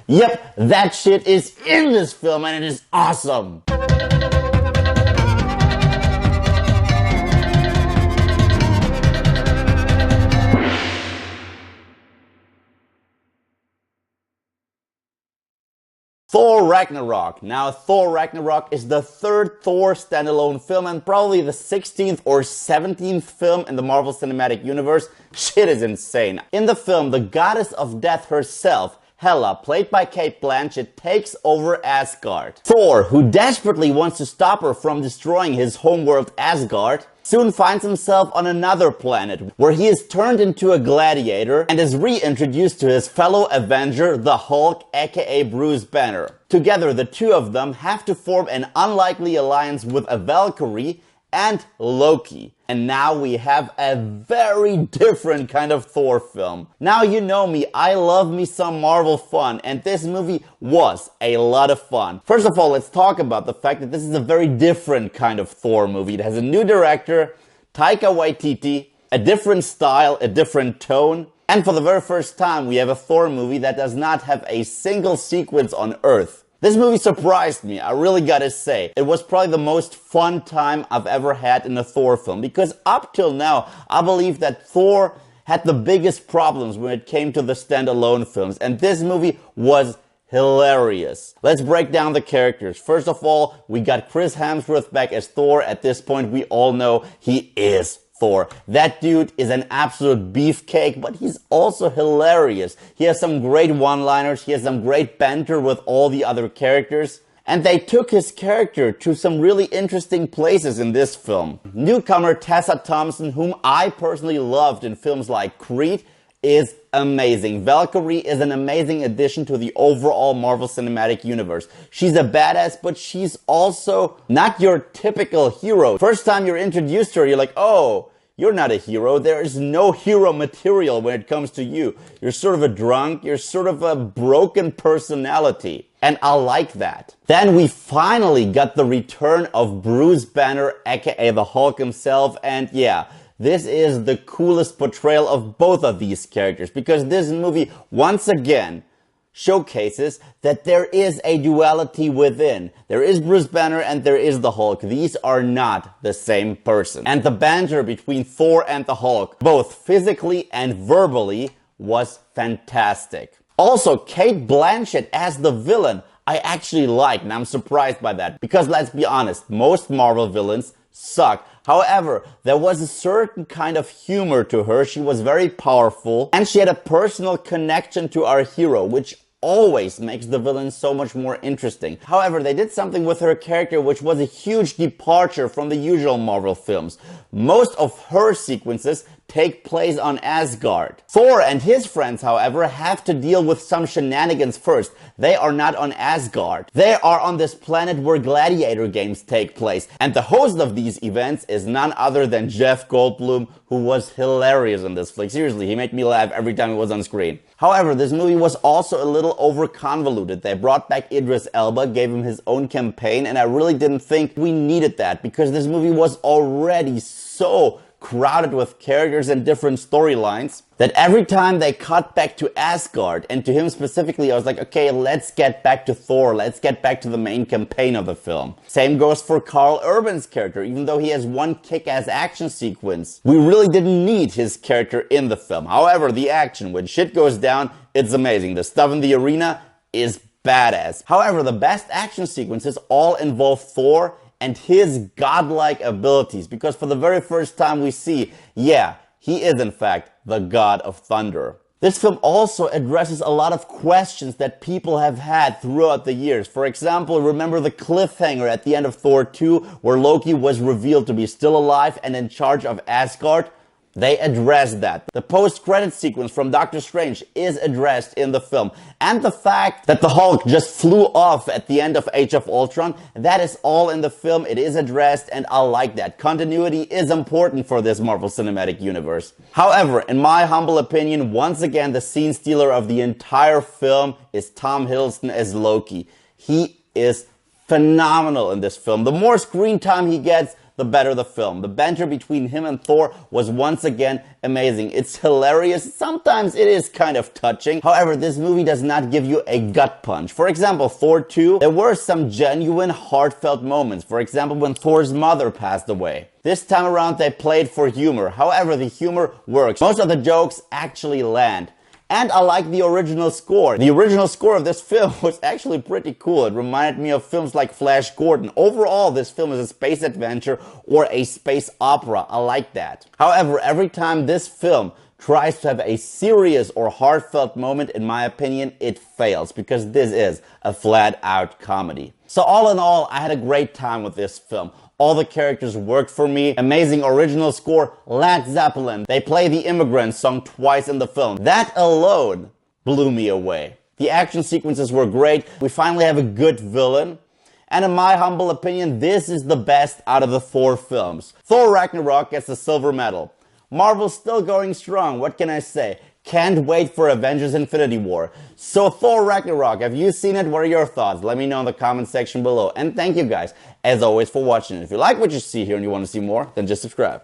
Yep, that shit is in this film and it is awesome. Thor Ragnarok. Now, Thor Ragnarok is the third Thor standalone film and probably the 16th or 17th film in the Marvel Cinematic Universe. Shit is insane. In the film, the goddess of death herself, Hela, played by Cate Blanchett, takes over Asgard. Thor, who desperately wants to stop her from destroying his homeworld Asgard, soon finds himself on another planet where he is turned into a gladiator and is reintroduced to his fellow Avenger, the Hulk, aka Bruce Banner. Together, the two of them have to form an unlikely alliance with a Valkyrie and Loki. And now we have a very different kind of Thor film. Now you know me, I love me some Marvel fun, and this movie was a lot of fun. First of all, let's talk about the fact that this is a very different kind of Thor movie. It has a new director, Taika Waititi, a different style, a different tone, and for the very first time we have a Thor movie that does not have a single sequence on Earth. This movie surprised me, I really gotta say. It was probably the most fun time I've ever had in a Thor film, because up till now, I believe that Thor had the biggest problems when it came to the standalone films, and this movie was hilarious. Let's break down the characters. First of all, we got Chris Hemsworth back as Thor. At this point, we all know he is Thor. That dude is an absolute beefcake, but he's also hilarious. He has some great one-liners, he has some great banter with all the other characters, and they took his character to some really interesting places in this film. Newcomer Tessa Thompson, whom I personally loved in films like Creed, is amazing. Valkyrie is an amazing addition to the overall Marvel Cinematic Universe. She's a badass, but she's also not your typical hero. First time you're introduced to her, you're like, oh, you're not a hero. There is no hero material when it comes to you. You're sort of a drunk, you're sort of a broken personality. And I like that. Then we finally got the return of Bruce Banner, aka the Hulk himself, and yeah, this is the coolest portrayal of both of these characters, because this movie once again showcases that there is a duality within. There is Bruce Banner and there is the Hulk. These are not the same person. And the banter between Thor and the Hulk, both physically and verbally, was fantastic. Also, Cate Blanchett as the villain, I actually like, and I'm surprised by that, because let's be honest, most Marvel villains suck. However, there was a certain kind of humor to her. She was very powerful and she had a personal connection to our hero, which always makes the villain so much more interesting. However, they did something with her character which was a huge departure from the usual Marvel films. Most of her sequences take place on Asgard. Thor and his friends, however, have to deal with some shenanigans first. They are not on Asgard. They are on this planet where gladiator games take place. And the host of these events is none other than Jeff Goldblum, who was hilarious in this flick. Seriously, he made me laugh every time he was on screen. However, this movie was also a little over convoluted. They brought back Idris Elba, gave him his own campaign, and I really didn't think we needed that, because this movie was already so crowded with characters and different storylines that every time they cut back to Asgard, and to him specifically, I was like, okay, let's get back to Thor, let's get back to the main campaign of the film. Same goes for Karl Urban's character. Even though he has one kick-ass action sequence, we really didn't need his character in the film. However, the action, when shit goes down, it's amazing. The stuff in the arena is badass. However, the best action sequences all involve Thor and his godlike abilities, because for the very first time we see, yeah, he is in fact the god of thunder. This film also addresses a lot of questions that people have had throughout the years. For example, remember the cliffhanger at the end of Thor 2 where Loki was revealed to be still alive and in charge of Asgard? They address that. The post-credit sequence from Doctor Strange is addressed in the film. And the fact that the Hulk just flew off at the end of Age of Ultron, that is all in the film. It is addressed, and I like that. Continuity is important for this Marvel Cinematic Universe. However, in my humble opinion, once again, the scene stealer of the entire film is Tom Hiddleston as Loki. He is phenomenal in this film. The more screen time he gets, the better the film. The banter between him and Thor was once again amazing. It's hilarious. Sometimes it is kind of touching. However, this movie does not give you a gut punch. For example, Thor 2, there were some genuine heartfelt moments. For example, when Thor's mother passed away. This time around they played for humor. However, the humor works. Most of the jokes actually land. And I like the original score. The original score of this film was actually pretty cool. It reminded me of films like Flash Gordon. Overall, this film is a space adventure or a space opera. I like that. However, every time this film tries to have a serious or heartfelt moment, in my opinion, it fails because this is a flat-out comedy. So all in all, I had a great time with this film. All the characters worked for me. Amazing original score. Led Zeppelin. They play the Immigrant song twice in the film. That alone blew me away. The action sequences were great. We finally have a good villain. And in my humble opinion, this is the best out of the Thor films. Thor Ragnarok gets the silver medal. Marvel's still going strong. What can I say? Can't wait for Avengers Infinity War. So Thor Ragnarok, have you seen it? What are your thoughts? Let me know in the comment section below. And thank you guys, as always, for watching. If you like what you see here and you want to see more, then just subscribe.